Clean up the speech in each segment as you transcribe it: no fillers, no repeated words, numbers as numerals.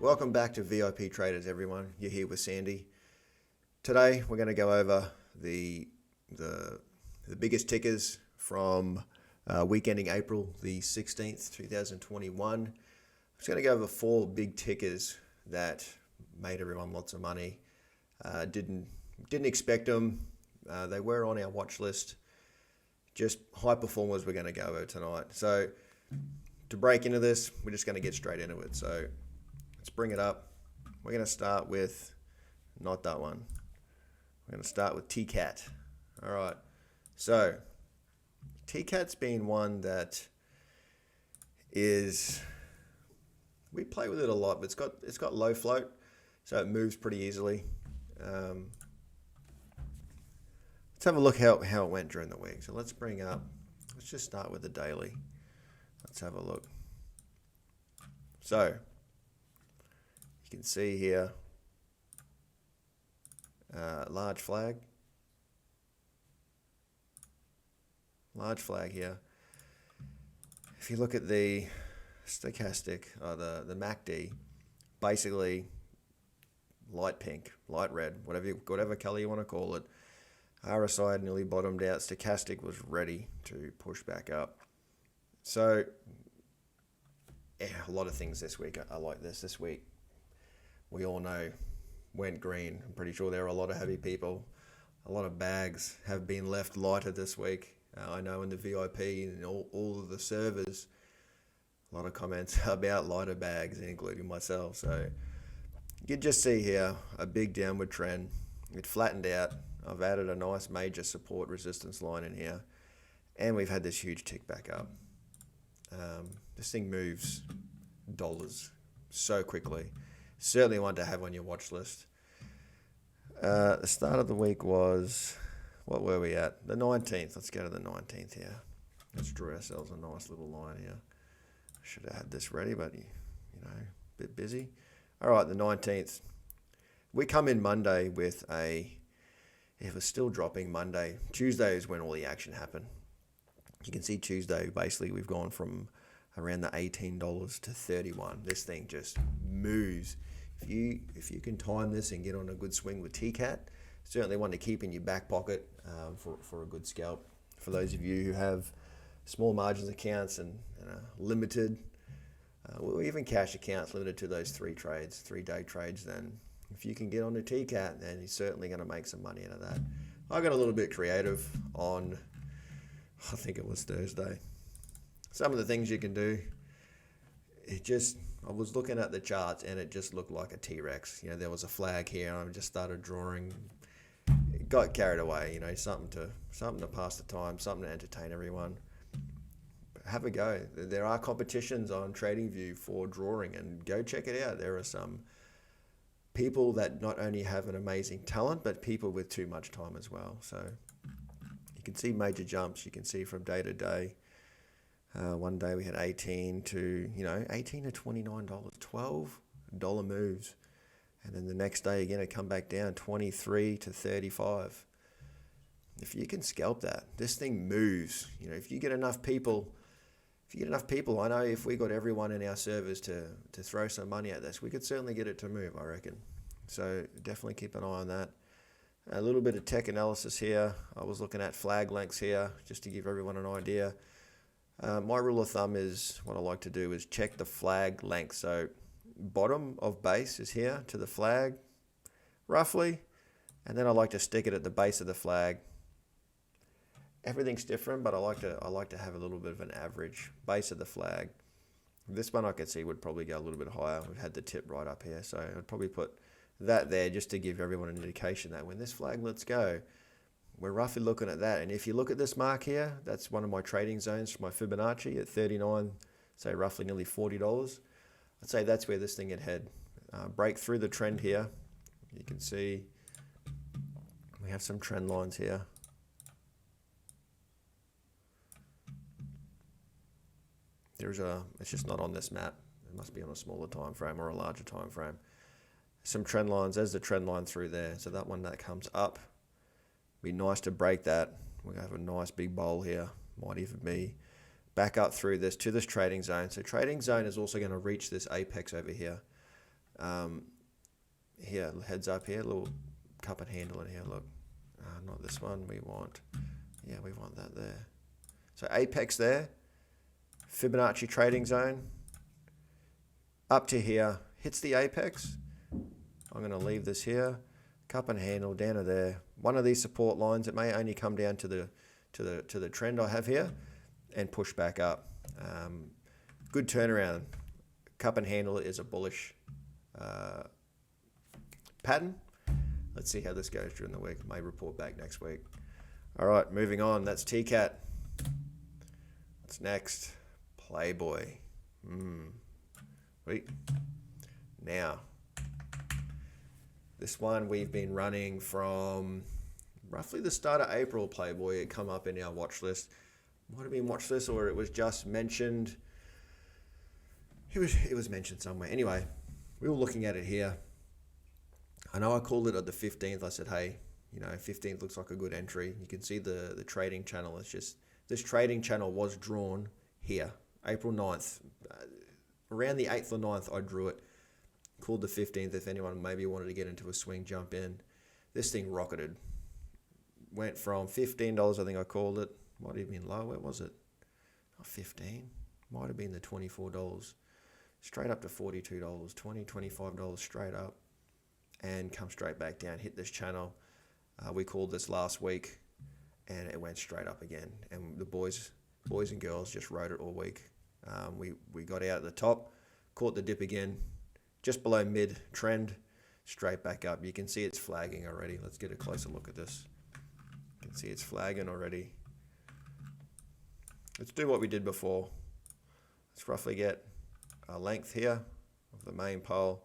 Welcome back to VIP Traders, everyone. You're here with Sandy. Today we're going to go over the biggest tickers from week ending April the 16th, 2021. I'm just going to go over 4 big tickers that made everyone lots of money. Didn't expect them. They were on our watch list. Just high performers we're going to go over tonight. So to break into this, we're just going to get straight into it. So let's bring it up. We're going to start with, not that one. We're going to start with TKAT. All right. So TKAT's been one that is, we play with it a lot, but it's got low float, so it moves pretty easily. Let's have a look how it went during the week. So let's just start with the daily. Let's have a look. So you can see here, large flag here. If you look at the stochastic, or the MACD, basically light pink, light red, whatever color you want to call it. RSI had nearly bottomed out. Stochastic was ready to push back up. So, yeah, a lot of things this week are like this. This week, we all know, went green. I'm pretty sure there are a lot of heavy people. A lot of bags have been left lighter this week. I know in the VIP and all of the servers, a lot of comments about lighter bags, including myself. So, you can just see here a big downward trend. It flattened out. I've added a nice major support resistance line in here, and we've had this huge tick back up. This thing moves dollars so quickly. Certainly one to have on your watch list. The start of the week was, what were we at? The 19th. Let's go to the 19th here. Let's draw ourselves a nice little line here. Should have had this ready, but a bit busy. All right, the 19th. We come in Monday with it was still dropping Monday. Tuesday is when all the action happened. You can see Tuesday, basically, we've gone from around the $18 to $31. This thing just moves. If you can time this and get on a good swing with TKAT, certainly one to keep in your back pocket for a good scalp. For those of you who have small margins accounts and limited, or even cash accounts limited to those 3-day trades, then if you can get on the TKAT, then you're certainly going to make some money out of that. I got a little bit creative on, I think it was Thursday. Some of the things you can do, I was looking at the charts and it just looked like a T-Rex. There was a flag here and I just started drawing. It got carried away, something to pass the time, something to entertain everyone. Have a go. There are competitions on TradingView for drawing, and go check it out. There are some people that not only have an amazing talent, but people with too much time as well. So you can see major jumps. You can see from day to day. One day we had $18 to $29, $12 moves. And then the next day again, it come back down 23 to 35. If you can scalp that, this thing moves. If you get enough people, I know if we got everyone in our servers to throw some money at this, we could certainly get it to move, I reckon. So definitely keep an eye on that. A little bit of tech analysis here. I was looking at flag lengths here, just to give everyone an idea. My rule of thumb is, what I like to do is check the flag length. So bottom of base is here to the flag, roughly. And then I like to stick it at the base of the flag. Everything's different, but I like to have a little bit of an average base of the flag. This one I could see would probably go a little bit higher. We've had the tip right up here, so I'd probably put that there just to give everyone an indication that when this flag lets go, we're roughly looking at that. And if you look at this mark here, that's one of my trading zones for my Fibonacci at 39, say roughly nearly $40. I'd say that's where this thing would head. Break through the trend here. You can see we have some trend lines here. It's just not on this map. It must be on a smaller time frame or a larger time frame. Some trend lines. There's the trend line through there. So that one that comes up, be nice to break that. We're gonna have a nice big bowl here. Might even be back up through this to this trading zone. So trading zone is also going to reach this apex over here. Here, heads up here, little cup and handle in here, look. Not this one, we want that there. So apex there, Fibonacci trading zone, up to here, hits the apex. I'm going to leave this here, cup and handle down to there. One of these support lines, it may only come down to the trend I have here and push back up. Good turnaround. Cup and handle is a bullish pattern. Let's see how this goes during the week. May report back next week. All right, moving on. That's TKAT. What's next? Playboy. Wait. Now, this one we've been running from roughly the start of April. Playboy, it come up in our watch list. Might have been watch list, or it was just mentioned. It was mentioned somewhere. Anyway, we were looking at it here. I know I called it at the 15th. I said, hey, 15th looks like a good entry. You can see the trading channel. It's just, this trading channel was drawn here, April 9th. Around the 8th or 9th, I drew it. Called the 15th. If anyone maybe wanted to get into a swing, jump in. This thing rocketed. Went from $15, I think I called it. Might have been low. Where was it? Not 15. Might have been the $24. Straight up to $42. $20, $25 straight up. And come straight back down, hit this channel. We called this last week, and it went straight up again. And the boys and girls just rode it all week. We got out at the top, caught the dip again, just below mid trend, straight back up. You can see it's flagging already. Let's get a closer look at this. You can see it's flagging already. Let's do what we did before. Let's roughly get a length here of the main pole.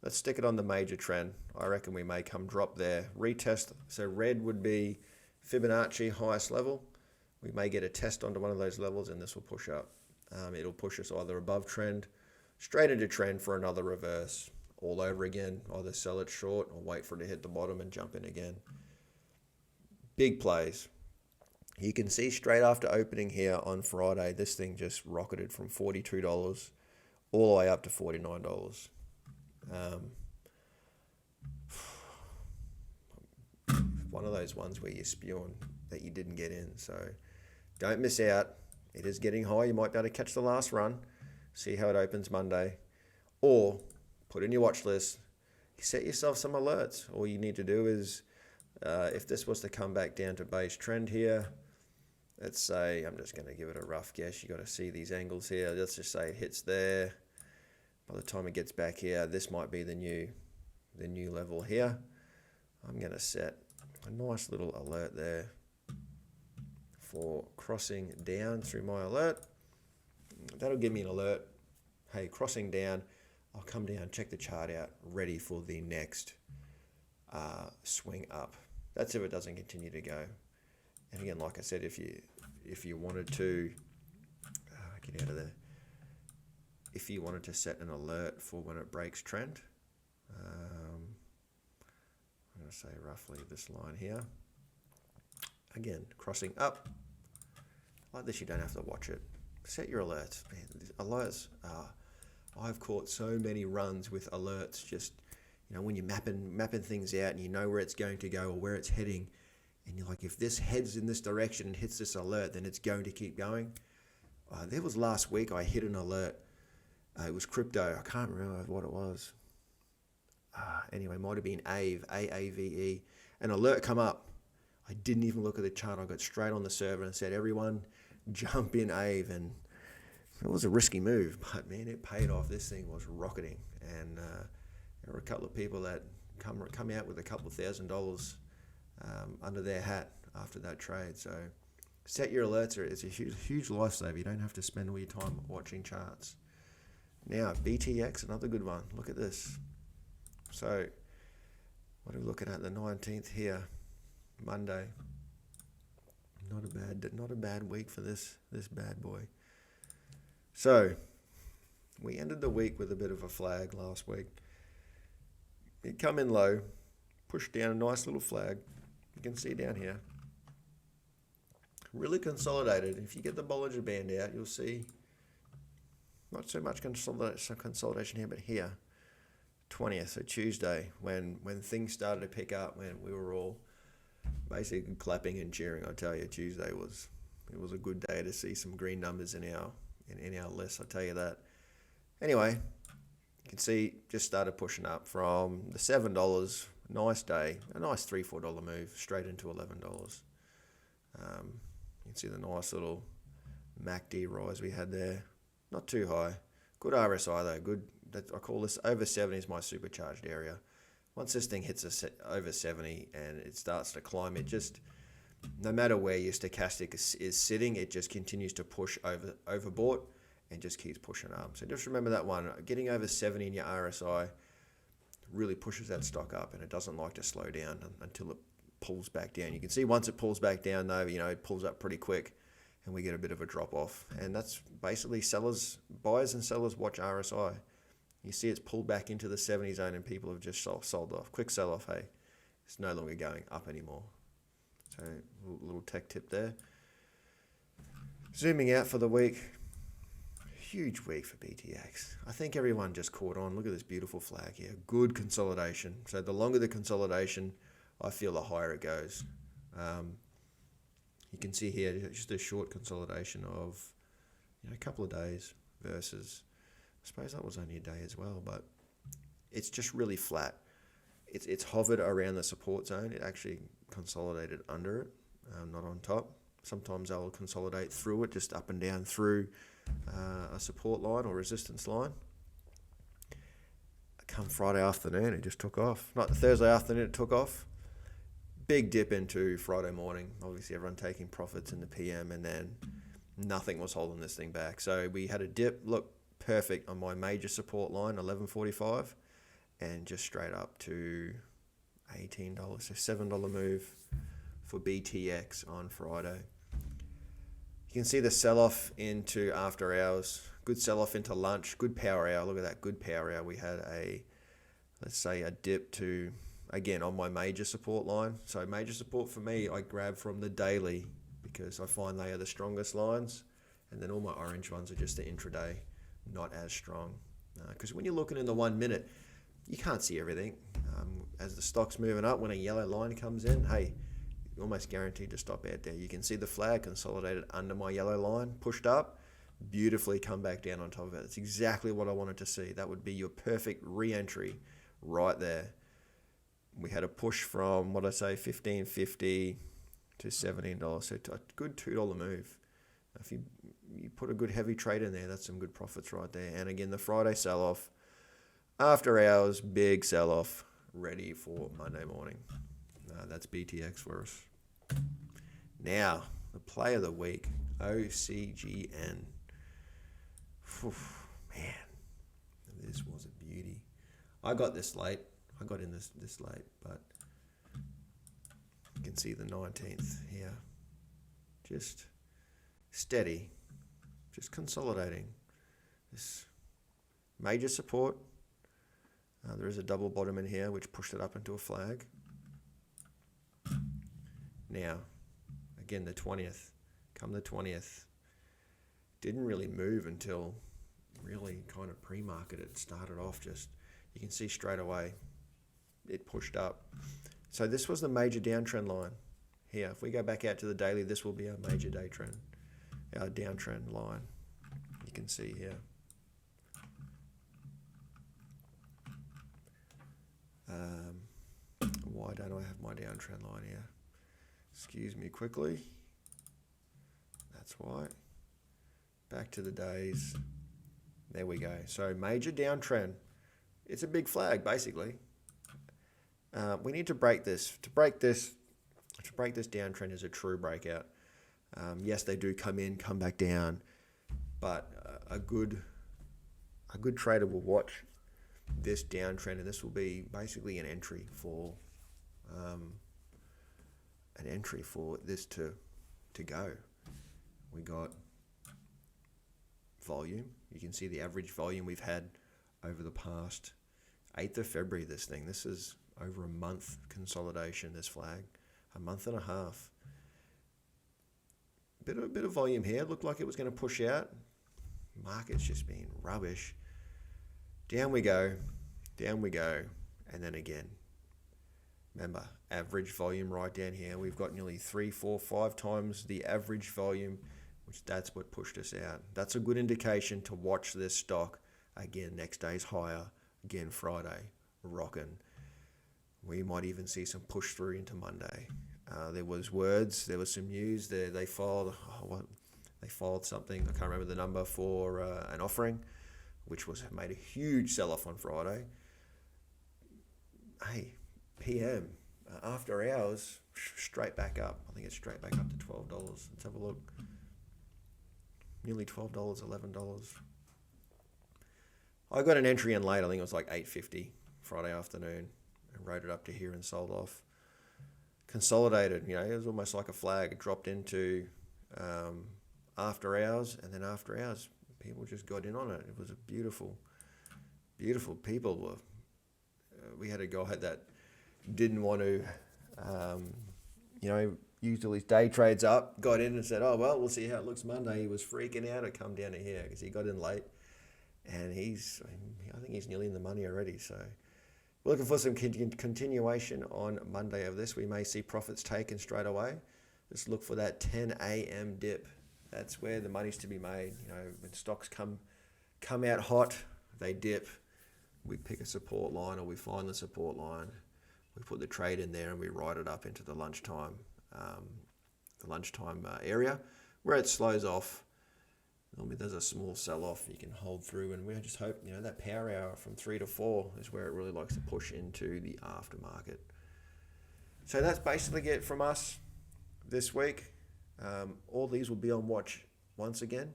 Let's stick it on the major trend. I reckon we may come drop there. Retest. So red would be Fibonacci highest level. We may get a test onto one of those levels, and this will push up. It'll push us either above trend, straight into trend for another reverse, all over again. Either sell it short or wait for it to hit the bottom and jump in again. Big plays. You can see straight after opening here on Friday, this thing just rocketed from $42 all the way up to $49. One of those ones where you're spewing that you didn't get in. So don't miss out. It is getting high. You might be able to catch the last run. See how it opens Monday. Or put in your watch list. Set yourself some alerts. All you need to do is, if this was to come back down to base trend here, let's say, I'm just going to give it a rough guess. You got to see these angles here. Let's just say it hits there. By the time it gets back here, this might be the new level here. I'm going to set a nice little alert there for crossing down through my alert. That'll give me an alert. Hey, crossing down. I'll come down, check the chart out, ready for the next swing up. That's if it doesn't continue to go. And again, like I said, if you wanted to get out of there. If you wanted to set an alert for when it breaks trend, I'm going to say roughly this line here. Again, crossing up. Like this, you don't have to watch it. Set your alerts. Man, alerts are, I've caught so many runs with alerts. Just, when you're mapping things out and you know where it's going to go or where it's heading, and you're like, if this heads in this direction and hits this alert, then it's going to keep going. There was last week I hit an alert. It was crypto. I can't remember what it was. Anyway, might have been AVE, AAVE. An alert come up. I didn't even look at the chart. I got straight on the server and said, everyone jump in AVE. And it was a risky move, but man, it paid off. This thing was rocketing. And there were a couple of people that come out with a couple of $1,000 under their hat after that trade. So set your alerts. It's a huge lifesaver. You don't have to spend all your time watching charts. Now, BTX, another good one. Look at this. So, what are we looking at? The 19th here, Monday. Not a bad week for this bad boy. So, we ended the week with a bit of a flag last week. It come in low, pushed down a nice little flag. You can see down here. Really consolidated. If you get the Bollinger Band out, you'll see not so much consolidation here, but here. 20th, so Tuesday, when things started to pick up, when we were all basically clapping and cheering. I tell you, Tuesday was a good day to see some green numbers in our list. I tell you that. Anyway, you can see just started pushing up from the $7. Nice day, a nice $3-4 move straight into $11. You can see the nice little MACD rise we had there. Not too high. Good RSI though. Good. I call this over 70 is my supercharged area. Once this thing hits over 70 and it starts to climb, it just, no matter where your stochastic is sitting, it just continues to push overbought and just keeps pushing up. So just remember that one. Getting over 70 in your RSI really pushes that stock up, and it doesn't like to slow down until it pulls back down. You can see once it pulls back down though, it pulls up pretty quick and we get a bit of a drop off. And that's basically buyers and sellers watch RSI. You see it's pulled back into the 70 zone and people have just sold off. Quick sell off, hey. It's no longer going up anymore. So little tech tip there. Zooming out for the week. Huge week for BTX. I think everyone just caught on. Look at this beautiful flag here. Good consolidation. So the longer the consolidation, I feel the higher it goes. You can see here just a short consolidation of a couple of days versus, I suppose that was only a day as well, but it's just really flat. It's hovered around the support zone. It actually consolidated under it, not on top. Sometimes they'll consolidate through it, just up and down through a support line or resistance line. Come Friday afternoon, it just took off. Not Thursday afternoon, it took off. Big dip into Friday morning. Obviously, everyone taking profits in the PM, and then nothing was holding this thing back. So we had a dip, look perfect on my major support line, 11.45, and just straight up to $18, so $7 move for BTX on Friday. You can see the sell-off into after hours, good sell-off into lunch, good power hour. Look at that, good power hour. We had let's say a dip to, again, on my major support line. So major support for me, I grab from the daily because I find they are the strongest lines, and then all my orange ones are just the intraday, not as strong. Because when you're looking in the 1 minute, you can't see everything. As the stock's moving up, when a yellow line comes in, hey, you're almost guaranteed to stop out there. You can see the flag consolidated under my yellow line, pushed up, beautifully come back down on top of it. That's exactly what I wanted to see. That would be your perfect re-entry right there. We had a push from, what I say, $15.50 to $17, so a good $2 move. If you put a good heavy trade in there, that's some good profits right there. And again, the Friday sell-off, after hours, big sell-off, ready for Monday morning. That's BTX for us. Now, the play of the week, OCGN. Whew, man, this was a beauty. I got this late. I got in this late, but you can see the 19th here. Just steady, just consolidating. This major support. There is a double bottom in here, which pushed it up into a flag. Now, again, the 20th. Come the 20th. Didn't really move until really kind of pre-market. It started off just, you can see straight away, it pushed up. So this was the major downtrend line here. If we go back out to the daily, this will be our major day trend, our downtrend line. You can see here. Why don't I have my downtrend line here? Excuse me quickly. That's why. Back to the days. There we go. So major downtrend. It's a big flag, basically. We need to break this. To break this downtrend is a true breakout. Yes, they do come back down, but a good trader will watch this downtrend, and this will be basically an entry for this to go. We got volume. You can see the average volume we've had over the past 8th of February. This is over a month consolidation. This flag, a month and a half. Bit of volume here. Looked like it was going to push out. Market's just been rubbish. Down we go. Down we go. And then again. Remember, average volume right down here. We've got nearly 3, 4, 5 times the average volume, which that's what pushed us out. That's a good indication to watch this stock. Again, next day's higher. Again, Friday, rocking. We might even see some push through into Monday. There was some news there. They filed something. I can't remember the number for an offering, which made a huge sell-off on Friday. Hey, PM, after hours, straight back up. I think it's straight back up to $12. Let's have a look. Nearly $12, $11. I got an entry in late. I think it was like $8.50 Friday afternoon, and rode it up to here and sold off. Consolidated, it was almost like a flag. It dropped into after hours, and then after hours, people just got in on it. It was a beautiful people. We had a guy that didn't want to, use all his day trades up, got in and said, oh, well, we'll see how it looks Monday. He was freaking out to come down to here because he got in late, and I think he's nearly in the money already. So we're looking for some continuation on Monday of this. We may see profits taken straight away. Just look for that 10 a.m. dip. That's where the money's to be made. When stocks come out hot, they dip. We pick a support line, or we find the support line. We put the trade in there and we ride it up into the lunchtime area where it slows off. Normally there's a small sell-off you can hold through, and we just hope that power hour from 3 to 4 is where it really likes to push into the aftermarket. So that's basically it from us this week. All these will be on watch once again.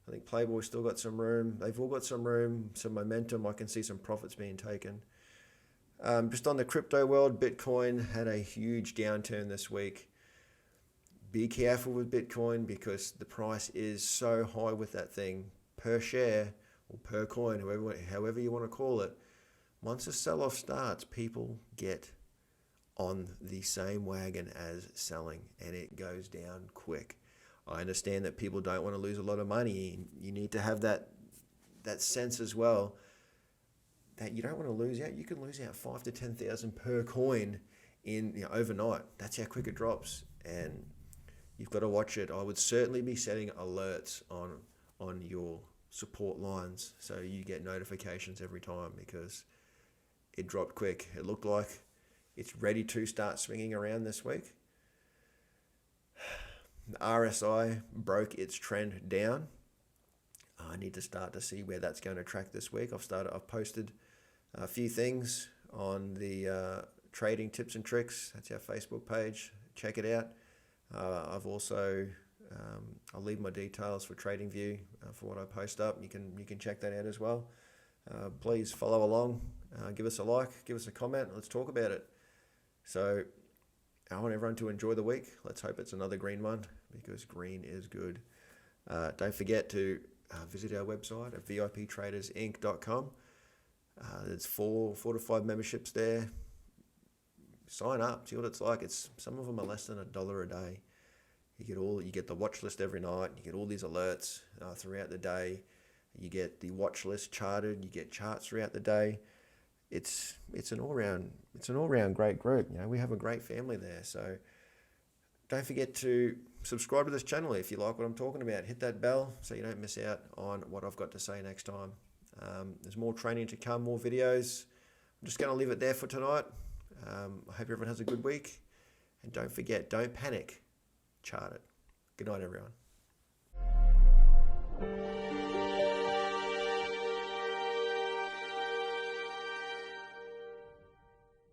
I think Playboy's still got some room. They've all got some room, some momentum. I can see some profits being taken. Just on the crypto world, Bitcoin had a huge downturn this week. Be careful with Bitcoin because the price is so high with that thing per share or per coin, however you want to call it. Once a sell-off starts, people get on the same wagon as selling, and it goes down quick. I understand that people don't want to lose a lot of money. You need to have that sense as well that you don't want to lose out. You can lose out 5,000 to 10,000 per coin in overnight. That's how quick it drops, and you've got to watch it. I would certainly be setting alerts on your support lines so you get notifications every time because it dropped quick. It looked like it's ready to start swinging around this week. The RSI broke its trend down. I need to start to see where that's going to track this week. I've posted a few things on the trading tips and tricks. That's our Facebook page. Check it out. I've also I'll leave my details for TradingView for what I post up. You can check that out as well. Please follow along. Give us a like. Give us a comment. Let's talk about it. So I want everyone to enjoy the week. Let's hope it's another green one because green is good. Don't forget to visit our website at viptradersinc.com. There's 4 to 5 memberships there. Sign up, see what it's like. Some of them are less than $1 a day. You get the watch list every night. You get all these alerts throughout the day. You get the watch list charted. You get charts throughout the day. It's an all round great group. We have a great family there. So don't forget to subscribe to this channel if you like what I'm talking about. Hit that bell so you don't miss out on what I've got to say next time. There's more training to come, more videos. I'm just going to leave it there for tonight. I hope everyone has a good week. And don't forget, don't panic. Chart it. Good night, everyone.